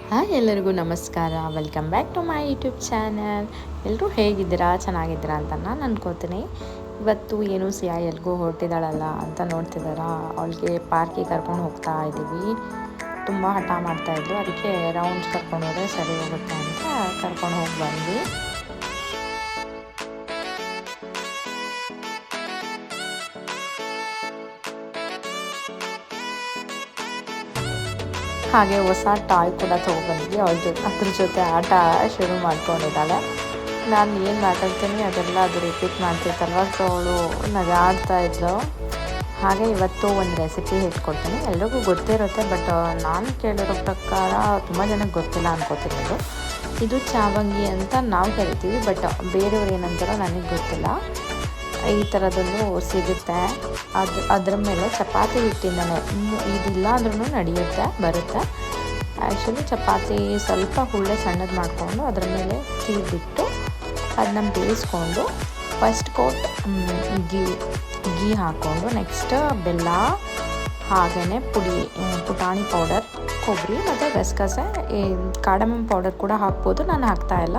Hi ಎಲ್ಲರಿಗೂ ನಮಸ್ಕಾರ. Welcome back to my YouTube channel. ಎಲ್ಲರೂ ಹೇಗಿದ್ದೀರಾ, ಚೆನ್ನಾಗಿದ್ದೀರಾ ಅಂತ ನಾನು ಅನ್ಕೋತೀನಿ. ಇವತ್ತು ಏನು ಸಿಯಾ ಎಲ್ಗೂ ಹೊರಟಿದ್ದಾಳಲ್ಲ ಅಂತ ನೋಡ್ತಿದ್ದಾರಾ. ಅವಳಿಗೆ ಪಾರ್ಕಿಗೆ ಕರ್ಕೊಂಡು ಹೋಗ್ತಾ ಇದ್ದೀವಿ. ತುಂಬ ಹಠ ಮಾಡ್ತಾಯಿದ್ರು, ಅದಕ್ಕೆ ರೌಂಡ್ಸ್ ಕರ್ಕೊಂಡು ಹೋದರೆ ಸರಿ ಹೋಗುತ್ತೆ ಅಂತ ಕರ್ಕೊಂಡು ಹೋಗಿ ಬಂದ್ವಿ. ಹಾಗೆ ಹೊಸ ಟಾಯ್ ಕೂಡ ತೊಗೊಬಂದ್ವಿ. ಅದ್ರ ಜೊತೆ ಆಟ ಶುರು ಮಾಡ್ಕೊಂಡಿದ್ದಾಳೆ. ನಾನು ಏನು ಮಾತಾಡ್ತೀನಿ ಅದೆಲ್ಲ ಅದು ರಿಪೀಟ್ ಮಾಡ್ತಿತ್ತಲ್ವ, ಸೊ ಅವಳು ನಗಾಡ್ತಾ ಇದ್ಲು. ಹಾಗೆ ಇವತ್ತು ಒಂದು ರೆಸಿಪಿ ಹೇಳ್ಕೊಡ್ತೀನಿ. ಎಲ್ರಿಗೂ ಗೊತ್ತಿರುತ್ತೆ, ಬಟ್ ನಾನು ಕೇಳಿರೋ ಪ್ರಕಾರ ತುಂಬ ಜನಕ್ಕೆ ಗೊತ್ತಿಲ್ಲ ಅನ್ಕೋತೀನಿ. ಇದು ಚಾವಂಗಿ ಅಂತ ನಾವು ಕರಿತೀವಿ, ಬಟ್ ಬೇರೆಯವ್ರು ಏನಂತಾರೋ ನನಗೆ ಗೊತ್ತಿಲ್ಲ. ಈ ಥರದೊಂದು ಸಿಗುತ್ತೆ. ಅದ್ರ ಮೇಲೆ ಚಪಾತಿ ಹಿಟ್ಟಿಂದನೇ, ಇದಿಲ್ಲ ಅಂದ್ರೂ ನಡೆಯುತ್ತೆ, ಬರುತ್ತೆ. ಆ್ಯಕ್ಚುಲಿ ಚಪಾತಿ ಸ್ವಲ್ಪ ಹುಳ್ಳೆ ಸಣ್ಣದು ಮಾಡಿಕೊಂಡು ಅದ್ರ ಮೇಲೆ ತೀರ್ಬಿಟ್ಟು ಅದನ್ನ ಬೇಯಿಸ್ಕೊಂಡು ಫಸ್ಟ್ ಕೋಟ್ ಗೀ ಹಾಕ್ಕೊಂಡು, ನೆಕ್ಸ್ಟ್ ಬೆಲ್ಲ, ಹಾಗೆಯೇ ಪುಟಾಣಿ ಪೌಡರ್, ಕೊಬ್ಬರಿ ಮತ್ತು ಗಸಗಸೆ, ಕಾಡಮಮ್ ಪೌಡರ್ ಕೂಡ ಹಾಕ್ಬೋದು. ನಾನು ಹಾಕ್ತಾಯಿಲ್ಲ.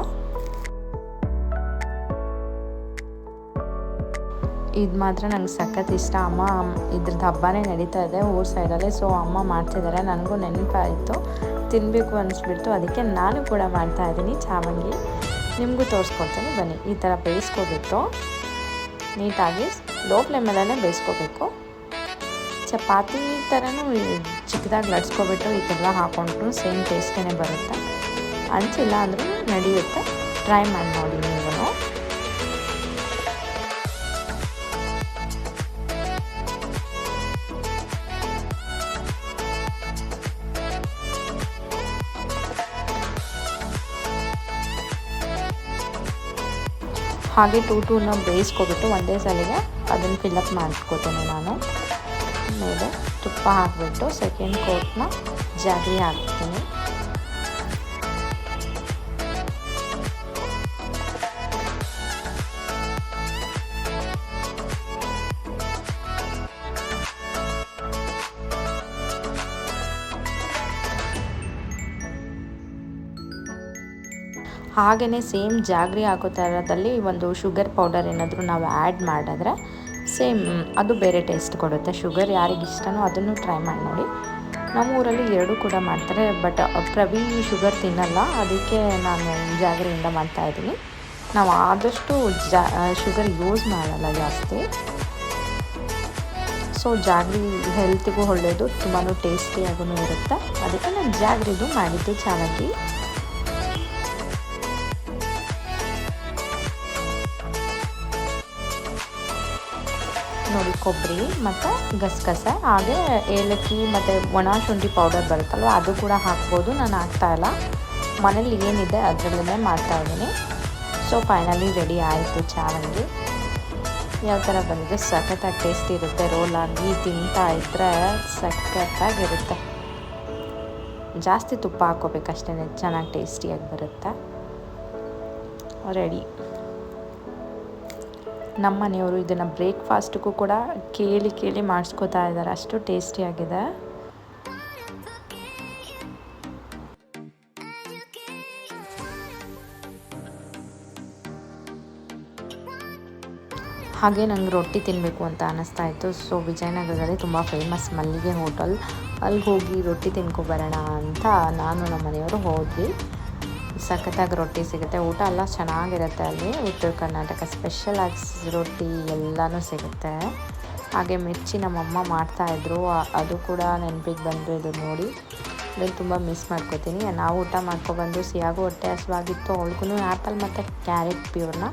ಇದು ಮಾತ್ರ ನಂಗೆ ಸಖತ್ ಇಷ್ಟ. ಅಮ್ಮ ಇದ್ರದ್ದು ಹಬ್ಬನೇ ನಡೀತಾ ಇದೆ ಊರ ಸೈಡಲ್ಲಿ, ಸೊ ಅಮ್ಮ ಮಾಡ್ತಿದ್ದಾರೆ. ನನಗೂ ನೆನಪಾಯಿತು, ತಿನ್ನಬೇಕು ಅನಿಸ್ಬಿಡ್ತು, ಅದಕ್ಕೆ ನಾನು ಕೂಡ ಮಾಡ್ತಾಯಿದ್ದೀನಿ ಚಾವಂಗಿ. ನಿಮಗೂ ತೋರಿಸ್ಕೊಡ್ತೀನಿ ಬನ್ನಿ. ಈ ಥರ ಬೇಯಿಸ್ಕೊಬಿಟ್ಟು ನೀಟಾಗಿ ಲೋ ಫ್ಲೇಮಲ್ಲೇ ಬೇಯಿಸ್ಕೋಬೇಕು. ಚಪಾತಿ ಥರನೂ ಚಿಕ್ಕದಾಗಿ ಲಟ್ಸ್ಕೊಬಿಟ್ಟು ಇದೆಲ್ಲ ಹಾಕ್ಕೊಂಡ್ರು ಸೇಮ್ ಟೇಸ್ಟೇ ಬರುತ್ತೆ. ಅಂಚಿಲ್ಲ ಅಂದರೂ ನಡೆಯುತ್ತೆ, ಟ್ರೈ ಮಾಡಿ ನೋಡಿ ನೀವು. ಹಾಗೆ ಟೂನ ಬೇಯಿಸ್ಕೊಬಿಟ್ಟು ಒಂದೇ ಸಲಿಗೆ ಅದನ್ನು ಫಿಲ್ಲಪ್ ಮಾಡ್ಕೋತೀನಿ ನಾನು. ಮೇಲೆ ತುಪ್ಪ ಹಾಕಿಬಿಟ್ಟು ಸೆಕೆಂಡ್ ಕೋಟ್ನ ಜಾಗರಿ ಹಾಕ್ತೀನಿ. ಹಾಗೆಯೇ ಸೇಮ್ ಜಾಗರಿ ಹಾಕೋ ಥರದಲ್ಲಿ ಒಂದು ಶುಗರ್ ಪೌಡರ್ ಏನಾದರೂ ನಾವು ಆ್ಯಡ್ ಮಾಡಿದ್ರೆ ಸೇಮ್ ಅದು ಬೇರೆ ಟೇಸ್ಟ್ ಕೊಡುತ್ತೆ. ಶುಗರ್ ಯಾರಿಗೆ ಇಷ್ಟನೋ ಅದನ್ನು ಟ್ರೈ ಮಾಡಿ ನೋಡಿ. ನಮ್ಮ ಊರಲ್ಲಿ ಎರಡೂ ಕೂಡ ಮಾಡ್ತಾರೆ, ಬಟ್ ಪ್ರವಿ ಶುಗರ್ ತಿನ್ನಲ್ಲ, ಅದಕ್ಕೆ ನಾನು ಜಾಗರಿಯಿಂದ ಮಾಡ್ತಾಯಿದ್ದೀನಿ. ನಾವು ಆದಷ್ಟು ಶುಗರ್ ಯೂಸ್ ಮಾಡಲ್ಲ ಜಾಸ್ತಿ. ಸೊ ಜಾಗರಿ ಹೆಲ್ತಿಗೂ ಒಳ್ಳೆಯದು, ತುಂಬಾ ಟೇಸ್ಟಿಯಾಗೂ ಇರುತ್ತೆ. ಅದಕ್ಕೆ ನಾನು ಜಾಗರಿದು ಮಾಡಿದ್ದು ಚಾವಂಗಿ. ನೋಡಿ, ಕೊಬ್ಬರಿ ಮತ್ತು ಗಸಗಸೆ, ಹಾಗೆ ಏಲಕ್ಕಿ ಮತ್ತು ಒಣ ಶುಂಠಿ ಪೌಡರ್ ಬರುತ್ತಲ್ವ, ಅದು ಕೂಡ ಹಾಕ್ಬೋದು. ನಾನು ಹಾಕ್ತಾಯಿಲ್ಲ, ಮನೇಲಿ ಏನಿದೆ ಅದರಲ್ಲೇ ಮಾಡ್ತಾಯಿದ್ದೀನಿ. ಸೊ ಫೈನಲಿ ರೆಡಿ ಆಯಿತು ಚಾವಂಗಿ. ಯಾವ ಥರ ಬಂದಿದೆ, ಸಖತ್ತಾಗಿ ಟೇಸ್ಟಿ ಇರುತ್ತೆ. ರೋಲಾಗಿ ತಿಂತಾ ಇದ್ದರೆ ಸಖತ್ತಾಗಿರುತ್ತೆ. ಜಾಸ್ತಿ ತುಪ್ಪ ಹಾಕ್ಕೋಬೇಕಷ್ಟೇ, ಚೆನ್ನಾಗಿ ಟೇಸ್ಟಿಯಾಗಿ ಬರುತ್ತೆ. ರೆಡಿ. ನಮ್ಮ ಮನೆಯವರು ಇದನ್ನು ಬ್ರೇಕ್ಫಾಸ್ಟ್ಗೂ ಕೂಡ ಕೇಳಿ ಮಾಡಿಸ್ಕೋತಾ ಇದ್ದಾರೆ, ಅಷ್ಟು ಟೇಸ್ಟಿಯಾಗಿದೆ. ಹಾಗೆ ನಂಗೆ ರೊಟ್ಟಿ ತಿನ್ನಬೇಕು ಅಂತ ಅನ್ನಿಸ್ತಾ ಇತ್ತು. ಸೊ ವಿಜಯನಗರದಲ್ಲಿ ತುಂಬ ಫೇಮಸ್ ಮಲ್ಲಿಗೆ ಹೋಟೆಲ್, ಅಲ್ಲಿ ಹೋಗಿ ರೊಟ್ಟಿ ತಿನ್ಕೊಬರೋಣ ಅಂತ ನಾನು ನಮ್ಮ ಮನೆಯವರು ಹೋದ್ವಿ. ಸಖತ್ತಾಗಿ ರೊಟ್ಟಿ ಸಿಗುತ್ತೆ, ಊಟ ಎಲ್ಲ ಚೆನ್ನಾಗಿರುತ್ತೆ. ಅಲ್ಲಿ ಉತ್ತರ ಕರ್ನಾಟಕ ಸ್ಪೆಷಲ್ ಆಗಿ ರೊಟ್ಟಿ ಎಲ್ಲನೂ ಸಿಗುತ್ತೆ. ಹಾಗೆ ಮಿರ್ಚಿ ನಮ್ಮಮ್ಮ ಮಾಡ್ತಾಯಿದ್ರು, ಅದು ಕೂಡ ನೆನಪಿಗೆ ಬಂದು ಇದು ನೋಡಿ. ಅದನ್ನು ತುಂಬ ಮಿಸ್ ಮಾಡ್ಕೋತೀನಿ. ನಾವು ಊಟ ಮಾಡ್ಕೊಬಂದು ಸಿಯಾಗೂ ಹೊಟ್ಟೆ ಹಸಿವಾಗಿತ್ತು, ಅವಳಿಗೂ ಆ್ಯಪಲ್ ಮತ್ತು ಕ್ಯಾರೆಟ್ ಪ್ಯೂರ್ನ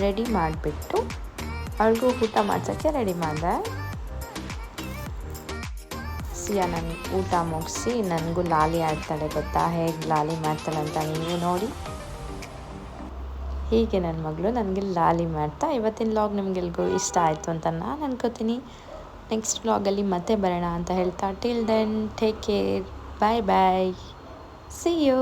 ರೆಡಿ ಮಾಡಿಬಿಟ್ಟು ಅವಳಿಗೂ ಊಟ ಮಾಡ್ಸೋಕ್ಕೆ ರೆಡಿ ಮಾಡಿದೆ. ಸಿಯಾ ನನಗೆ ಊಟ ಮುಗಿಸಿ ನನಗೂ ಲಾಲಿ ಆಡ್ತಾಳೆ, ಗೊತ್ತಾ ಹೇಗೆ ಲಾಲಿ ಮಾಡ್ತಾಳೆ ಅಂತ ನೀವು ನೋಡಿ. ಹೀಗೆ ನನ್ನ ಮಗಳು ನನಗೆ ಲಾಲಿ ಮಾಡ್ತಾ. ಇವತ್ತಿನ ವ್ಲಾಗ್ ನಿಮಗೆಲ್ಗೂ ಇಷ್ಟ ಆಯಿತು ಅಂತ ನಾನು ಅನ್ಕೋತೀನಿ. ನೆಕ್ಸ್ಟ್ ವ್ಲಾಗಲ್ಲಿ ಮತ್ತೆ ಬರೋಣ ಅಂತ ಹೇಳ್ತಾ, till then take care, bye bye, see you.